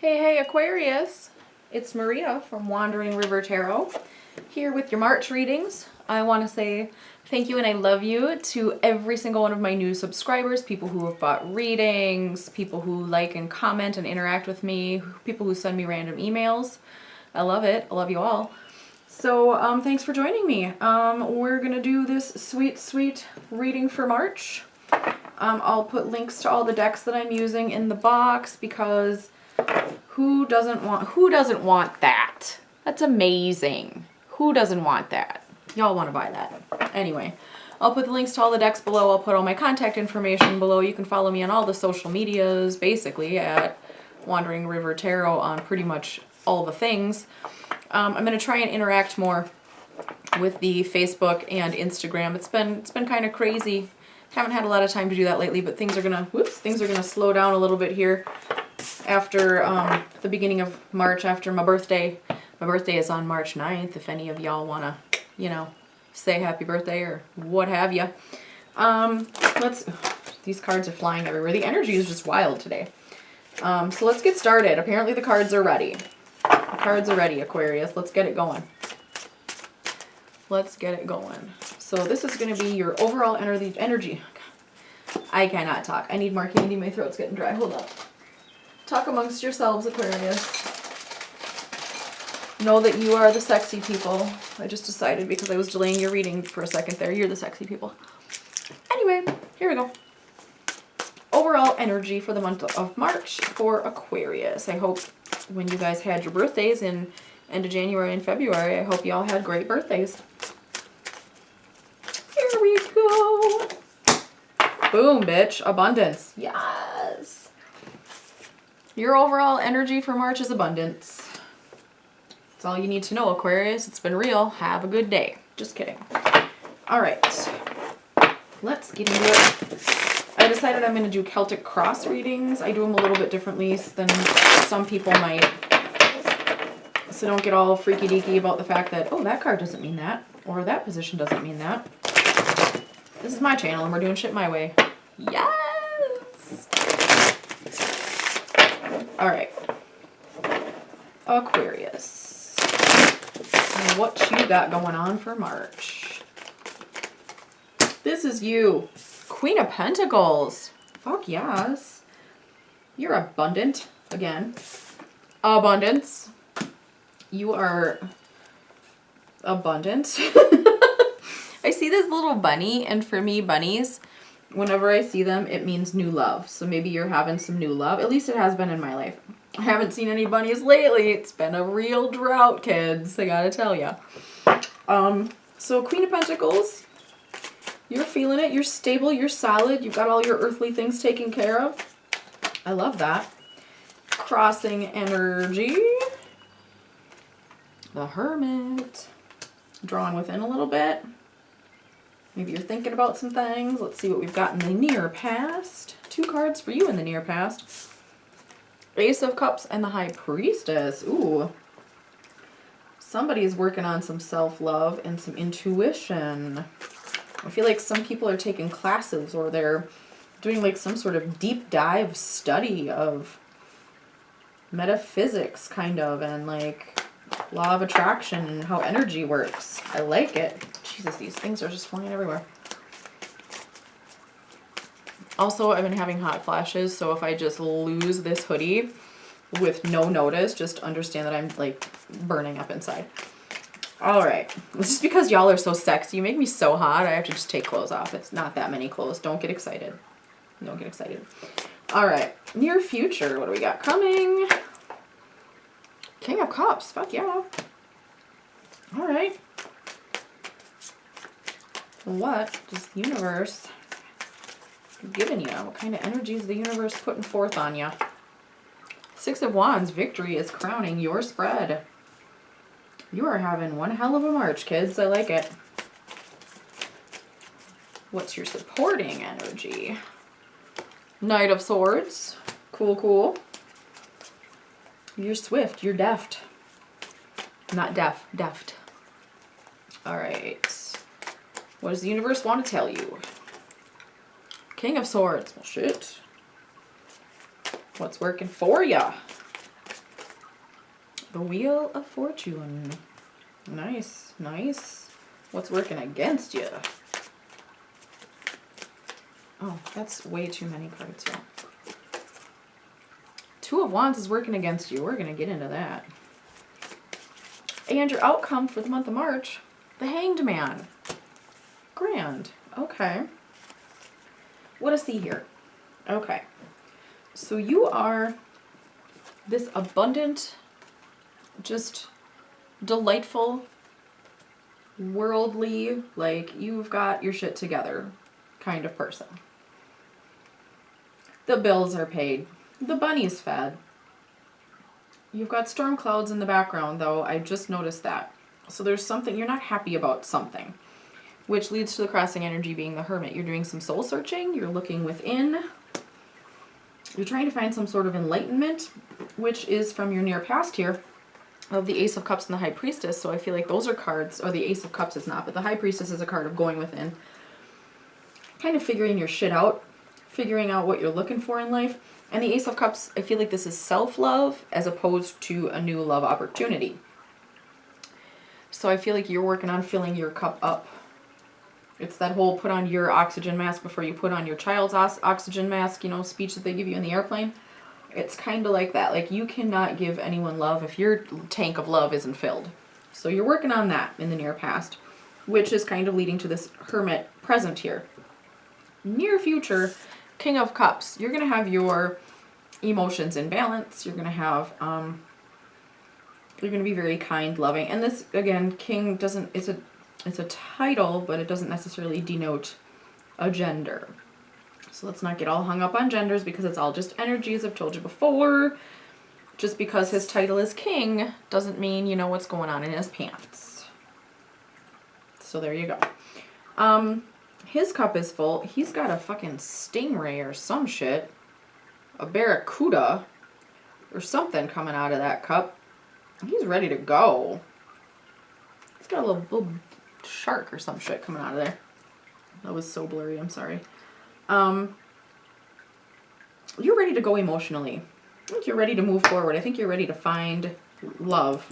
Hey Aquarius, it's Maria from Wandering River Tarot here with your March readings. I want to say thank you and I love you to every single one of my new subscribers, people who have bought readings, people who like and comment and interact with me, people who send me random emails. I love it. I love you all. So thanks for joining me. We're going to do this sweet reading for March. I'll put links to all the decks that I'm using in the box because who doesn't want that? That's amazing. Who doesn't want that? Y'all want to buy that. Anyway, I'll put the links to all the decks below. I'll put all my contact information below. You can follow me on all the social medias, basically, at Wandering River Tarot on pretty much all the things. I'm going to try and interact more with the Facebook and Instagram. It's been kind of crazy. Haven't had a lot of time to do that lately, but things are gonna slow down a little bit here after the beginning of March, after my birthday. My birthday is on March 9th, if any of y'all wanna, say happy birthday or what have you. These cards are flying everywhere. The energy is just wild today. So let's get started. Apparently the cards are ready. The cards are ready, Aquarius. Let's get it going. Let's get it going. So this is going to be your overall energy. I cannot talk. I need more candy. My throat's getting dry. Hold up. Talk amongst yourselves, Aquarius. Know that you are the sexy people. I just decided because I was delaying your reading for a second there. You're the sexy people. Anyway, here we go. Overall energy for the month of March for Aquarius. I hope when you guys had your birthdays in end of January and February, I hope y'all had great birthdays. Here we go. Boom, bitch. Abundance. Yes. Your overall energy for March is abundance. That's all you need to know, Aquarius. It's been real. Have a good day. Just kidding. All right. Let's get into it. I decided I'm going to do Celtic cross readings. I do them a little bit differently than some people might. So don't get all freaky deaky about the fact that, oh, that card doesn't mean that, or that position doesn't mean that. This is my channel and we're doing shit my way. Yes! Alright. Aquarius. What you got going on for March? This is you. Queen of Pentacles. Fuck yes. You're abundant. Again. Abundance. You are abundant. I see this little bunny, and for me, bunnies, whenever I see them, it means new love. So maybe you're having some new love. At least it has been in my life. I haven't seen any bunnies lately. It's been a real drought, kids. I gotta tell ya. So Queen of Pentacles, you're feeling it. You're stable. You're solid. You've got all your earthly things taken care of. I love that. Crossing energy. The Hermit. Drawing within a little bit. Maybe you're thinking about some things. Let's see what we've got in the near past. 2 cards for you in the near past. Ace of Cups and the High Priestess. Ooh. Somebody's working on some self-love and some intuition. I feel like some people are taking classes or they're doing like some sort of deep dive study of metaphysics kind of, and like law of attraction and how energy works. I like it. Jesus, these things are just flying everywhere. Also, I've been having hot flashes, so if I just lose this hoodie with no notice, just understand that I'm like burning up inside. Alright. It's just because y'all are so sexy. You make me so hot, I have to just take clothes off. It's not that many clothes. Don't get excited. Don't get excited. Alright. Near future. What do we got coming? King of Cups. Fuck yeah. Alright. What does the universe giving you? What kind of energy is the universe putting forth on you? 6 of Wands. Victory is crowning your spread. You are having one hell of a March, kids. I like it. What's your supporting energy? Knight of Swords. Cool, cool. You're swift. You're deft. Not deaf. Deft. Alright. What does the universe want to tell you? King of Swords. Well, shit. What's working for ya? The Wheel of Fortune. Nice, nice. What's working against you? Oh, that's way too many cards here. Two of Wands is working against you. We're going to get into that. And your outcome for the month of March, the Hanged Man. Grand. Okay. What to see here? Okay. So you are this abundant, just delightful, worldly, like you've got your shit together kind of person. The bills are paid. The bunny's fed. You've got storm clouds in the background, though. I just noticed that. So there's something, you're not happy about something, which leads to the crossing energy being the Hermit. You're doing some soul searching. You're looking within. You're trying to find some sort of enlightenment, which is from your near past here of the Ace of Cups and the High Priestess. So I feel like those are cards, or the Ace of Cups is not, but the High Priestess is a card of going within. Kind of figuring your shit out, figuring out what you're looking for in life. And the Ace of Cups, I feel like this is self-love as opposed to a new love opportunity. So I feel like you're working on filling your cup up. It's that whole put on your oxygen mask before you put on your child's oxygen mask, you know, speech that they give you in the airplane. It's kind of like that. Like, you cannot give anyone love if your tank of love isn't filled. So you're working on that in the near past, which is kind of leading to this Hermit present here. Near future, King of Cups. You're going to have your emotions in balance. You're going to have, you're going to be very kind, loving. And this, again, King doesn't, it's a title, but it doesn't necessarily denote a gender. So let's not get all hung up on genders because it's all just energy, as I've told you before. Just because his title is King doesn't mean you know what's going on in his pants. So there you go. His cup is full. He's got a fucking stingray or some shit. A barracuda or something coming out of that cup. He's ready to go. He's got a little shark or some shit coming out of there. That was so blurry, I'm sorry. You're ready to go emotionally. I think you're ready to move forward. I think you're ready to find love.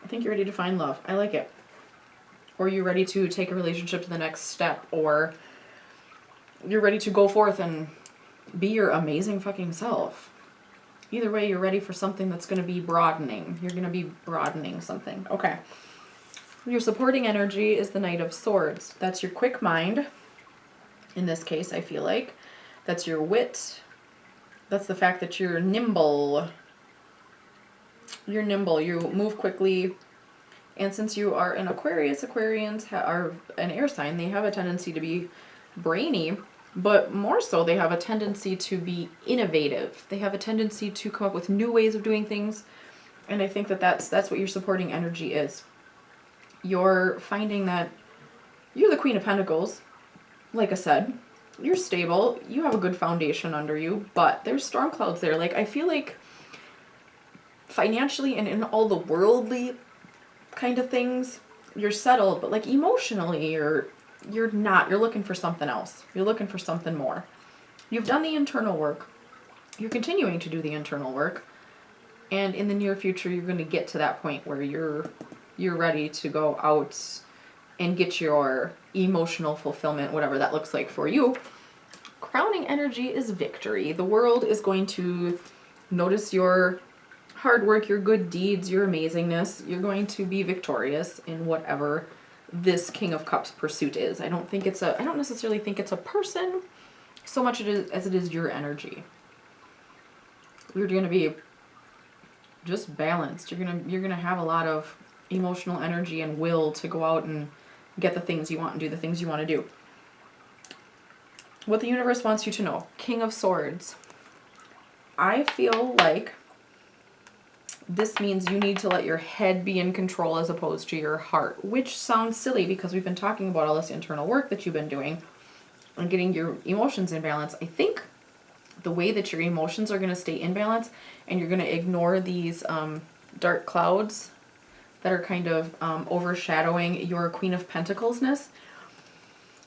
I think you're ready to find love. I like it. Or you're ready to take a relationship to the next step, or you're ready to go forth and be your amazing fucking self. Either way, you're ready for something that's going to be broadening. You're going to be broadening something. Okay. Your supporting energy is the Knight of Swords. That's your quick mind. In this case, I feel like. That's your wit. That's the fact that you're nimble. You're nimble. You move quickly. And since you are an Aquarius, Aquarians are an air sign. They have a tendency to be brainy, but more so they have a tendency to be innovative. They have a tendency to come up with new ways of doing things. And I think that that's what your supporting energy is. You're finding that you're the Queen of Pentacles. Like I said, you're stable. You have a good foundation under you, but there's storm clouds there. Like, I feel like financially and in all the worldly kind of things, you're settled, but like emotionally, you're not. You're looking for something else. You're looking for something more. You've done the internal work. You're continuing to do the internal work. And in the near future, you're going to get to that point where you're ready to go out and get your emotional fulfillment, whatever that looks like for you. Crowning energy is victory. The world is going to notice your hard work, your good deeds, your amazingness. You're going to be victorious in whatever this King of Cups pursuit is. I don't necessarily think it's a person so much as it is your energy. You're going to be just balanced. You're going to have a lot of emotional energy and will to go out and get the things you want and do the things you want to do. What the universe wants you to know. King of Swords. I feel like this means you need to let your head be in control as opposed to your heart, which sounds silly because we've been talking about all this internal work that you've been doing and getting your emotions in balance. I think the way that your emotions are going to stay in balance and you're going to ignore these dark clouds that are kind of overshadowing your Queen of Pentacles-ness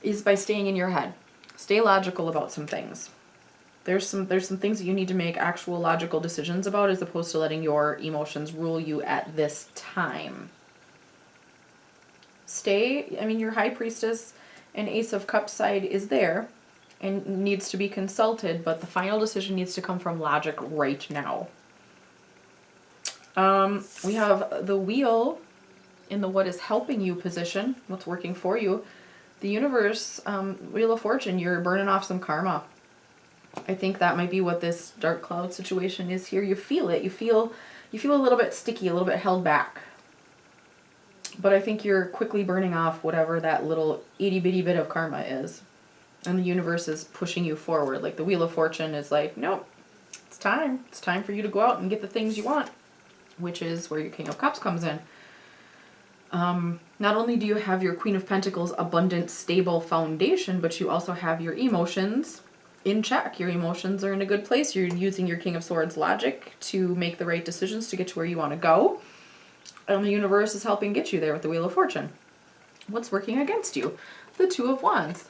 is by staying in your head. Stay logical about some things. There's some things that you need to make actual logical decisions about as opposed to letting your emotions rule you at this time. I mean, your High Priestess and Ace of Cups side is there and needs to be consulted, but the final decision needs to come from logic right now. We have the Wheel in the what is helping you position, what's working for you. The universe, Wheel of Fortune, you're burning off some karma. I think that might be what this dark cloud situation is here. You feel it. You feel a little bit sticky, a little bit held back. But I think you're quickly burning off whatever that little itty bitty bit of karma is. And the universe is pushing you forward. Like the Wheel of Fortune is like, nope, it's time. It's time for you to go out and get the things you want. Which is where your King of Cups comes in. Not only do you have your Queen of Pentacles abundant, stable foundation, but you also have your emotions in check. Your emotions are in a good place. You're using your King of Swords logic to make the right decisions to get to where you want to go. And the universe is helping get you there with the Wheel of Fortune. What's working against you? The Two of Wands.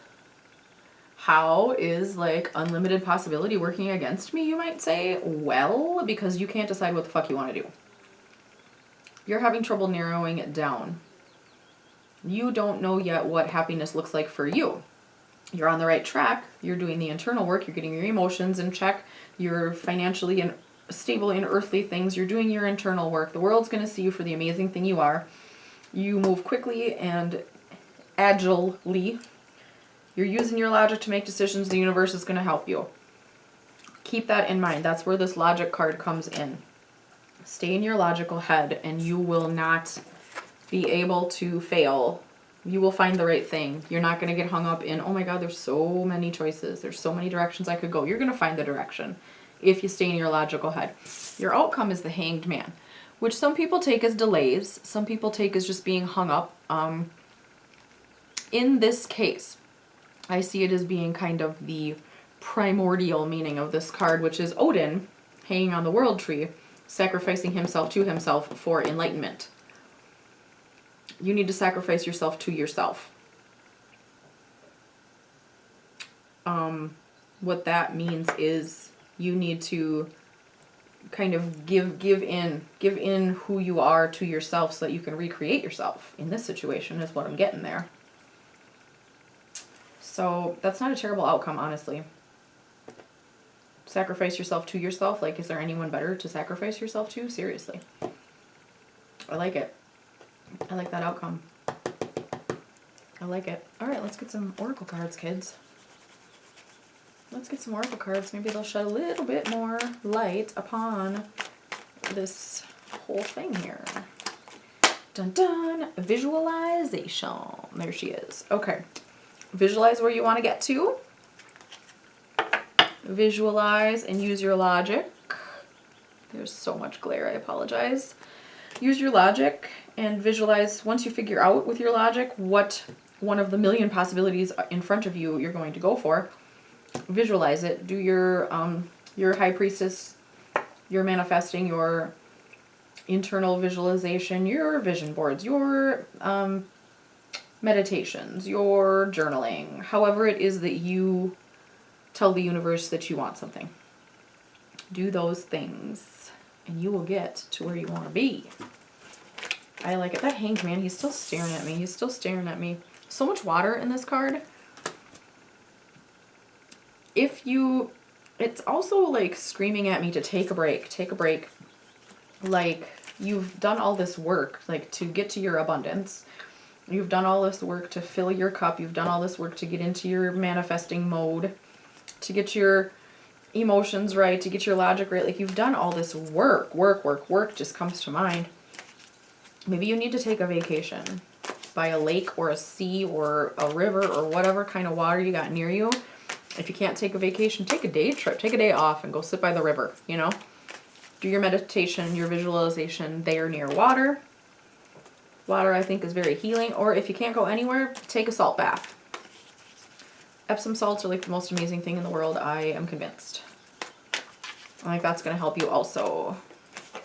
How is like unlimited possibility working against me, you might say? Well, because you can't decide what the fuck you want to do. You're having trouble narrowing it down. You don't know yet what happiness looks like for you. You're on the right track. You're doing the internal work. You're getting your emotions in check. You're financially and stable in earthly things. You're doing your internal work. The world's going to see you for the amazing thing you are. You move quickly and agilely. You're using your logic to make decisions. The universe is going to help you. Keep that in mind. That's where this logic card comes in. Stay in your logical head and you will not be able to fail. You will find the right thing. You're not going to get hung up in, oh my God, there's so many choices. There's so many directions I could go. You're going to find the direction if you stay in your logical head. Your outcome is the Hanged Man, which some people take as delays. Some people take as just being hung up. In this case, I see it as being kind of the primordial meaning of this card, which is Odin hanging on the world tree, sacrificing himself to himself for enlightenment. You need to sacrifice yourself to yourself. What that means is you need to kind of give in who you are to yourself so that you can recreate yourself. In this situation is what I'm getting there. So that's not a terrible outcome, honestly. Sacrifice yourself to yourself. Like, is there anyone better to sacrifice yourself to? Seriously. I like it. I like that outcome. I like it. All right, let's get some oracle cards, kids. Let's get some oracle cards. Maybe they'll shed a little bit more light upon this whole thing here. Dun dun. Visualization. There she is. Okay. Visualize where you want to get to. Visualize and use your logic. There's so much glare, I apologize. Use your logic and visualize, once you figure out with your logic what one of the million possibilities in front of you you're going to go for. Visualize it. Do your High Priestess, your manifesting, your internal visualization, your vision boards, your meditations, your journaling, however it is that you tell the universe that you want something. Do those things and you will get to where you want to be. I like it. That Hanged Man, he's still staring at me. He's still staring at me. So much water in this card. It's also like screaming at me to take a break. Take a break. Like, you've done all this work, like, to get to your abundance. You've done all this work to fill your cup. You've done all this work to get into your manifesting mode, to get your emotions right, to get your logic right. Like, you've done all this work. Work just comes to mind. Maybe you need to take a vacation by a lake or a sea or a river or whatever kind of water you got near you. If you can't take a vacation, take a day trip. Take a day off and go sit by the river, you know? Do your meditation, your visualization there near water. Water, I think, is very healing. Or if you can't go anywhere, take a salt bath. Epsom salts are like the most amazing thing in the world, I am convinced. I think that's going to help you also.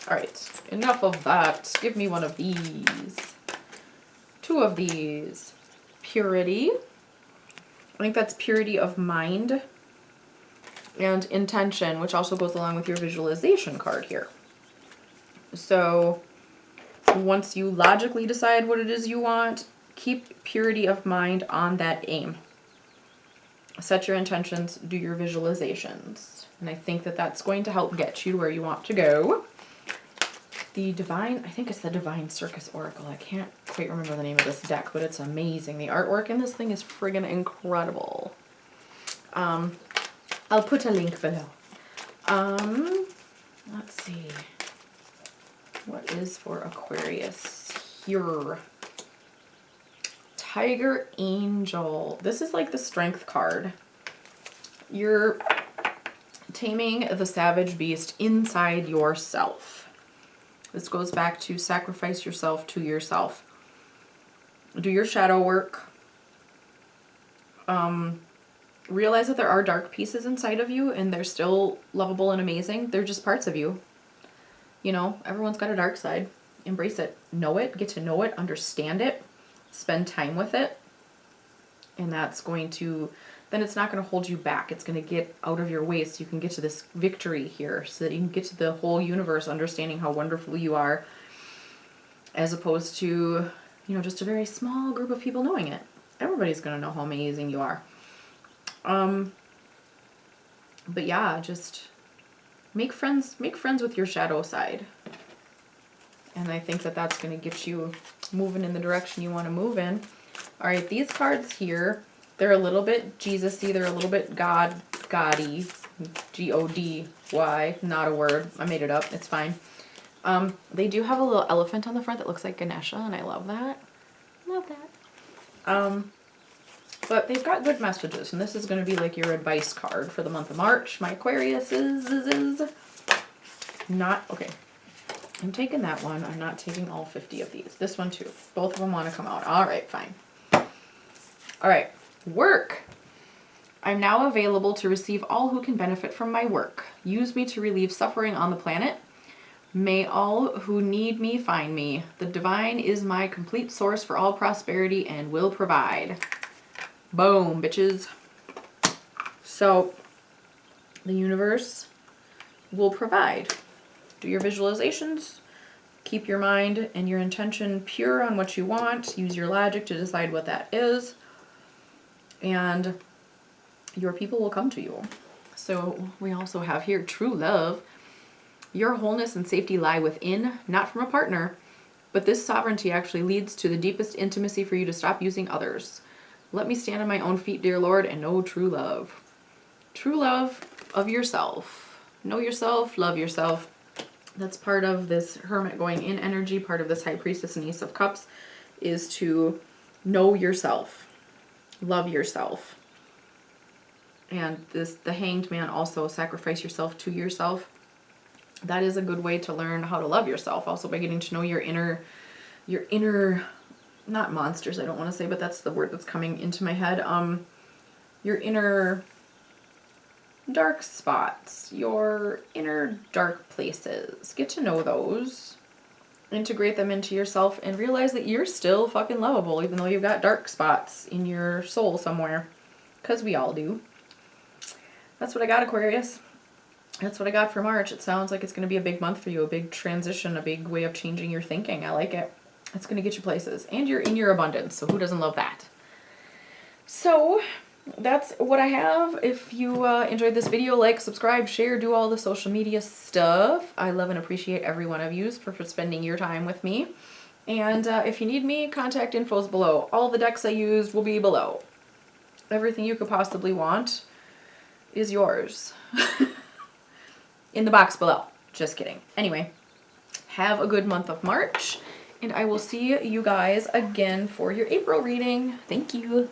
All right, enough of that. Give me one of these. Two of these. Purity. I think that's purity of mind. and intention, which also goes along with your visualization card here. So once you logically decide what it is you want, keep purity of mind on that aim. Set your intentions, do your visualizations. And I think that that's going to help get you where you want to go. The Divine, I think it's the Divine Circus Oracle. I can't quite remember the name of this deck, but it's amazing. The artwork in this thing is friggin' incredible. I'll put a link below. Let's see. What is for Aquarius here? Tiger Angel. This is like the strength card. You're taming the savage beast inside yourself. This goes back to sacrifice yourself to yourself. Do your shadow work. Realize that there are dark pieces inside of you and they're still lovable and amazing. They're just parts of you. You know, everyone's got a dark side. Embrace it. Know it. Get to know it. Understand it. Spend time with it. And that's going to, then it's not going to hold you back. It's going to get out of your way so you can get to this victory here, so that you can get to the whole universe understanding how wonderful you are, as opposed to, you know, just a very small group of people knowing it. Everybody's going to know how amazing you are. But yeah, just make friends with your shadow side. And I think that that's going to get you moving in the direction you want to move in. All right, these cards here, they're a little bit Jesus-y. They're a little bit God-y. G-O-D-Y, not a word. I made it up. It's fine. They do have a little elephant on the front that looks like Ganesha, and I love that. Love that. But they've got good messages, and this is going to be like your advice card for the month of March. My Aquarius is not, okay. I'm taking that one. I'm not taking all 50 of these. This one too. Both of them want to come out. All right, fine. All right, work. I'm now available to receive all who can benefit from my work. Use me to relieve suffering on the planet. May all who need me find me. The divine is my complete source for all prosperity and will provide. Boom, bitches. So the universe will provide. Do your visualizations. Keep your mind and your intention pure on what you want. Use your logic to decide what that is. And your people will come to you. So we also have here true love. Your wholeness and safety lie within, not from a partner. But this sovereignty actually leads to the deepest intimacy for you to stop using others. Let me stand on my own feet, dear Lord, and know true love. True love of yourself. Know yourself, love yourself. That's part of this Hermit going in energy, part of this High Priestess and Ace of Cups, is to know yourself, love yourself. And the Hanged Man also, sacrifice yourself to yourself. That is a good way to learn how to love yourself, also by getting to know your inner, not monsters, I don't want to say, but that's the word that's coming into my head. Your inner dark spots, your inner dark places. Get to know those. Integrate them into yourself and realize that you're still fucking lovable even though you've got dark spots in your soul somewhere. Because we all do. That's what I got, Aquarius. That's what I got for March. It sounds like it's going to be a big month for you, a big transition, a big way of changing your thinking. I like it. It's going to get you places. And you're in your abundance, so who doesn't love that? So that's what I have. If you enjoyed this video, like, subscribe, share, do all the social media stuff. I love and appreciate every one of you for spending your time with me. And if you need me, contact info is below. All the decks I used will be below. Everything you could possibly want is yours. In the box below. Just kidding. Anyway, have a good month of March, and I will see you guys again for your April reading. Thank you.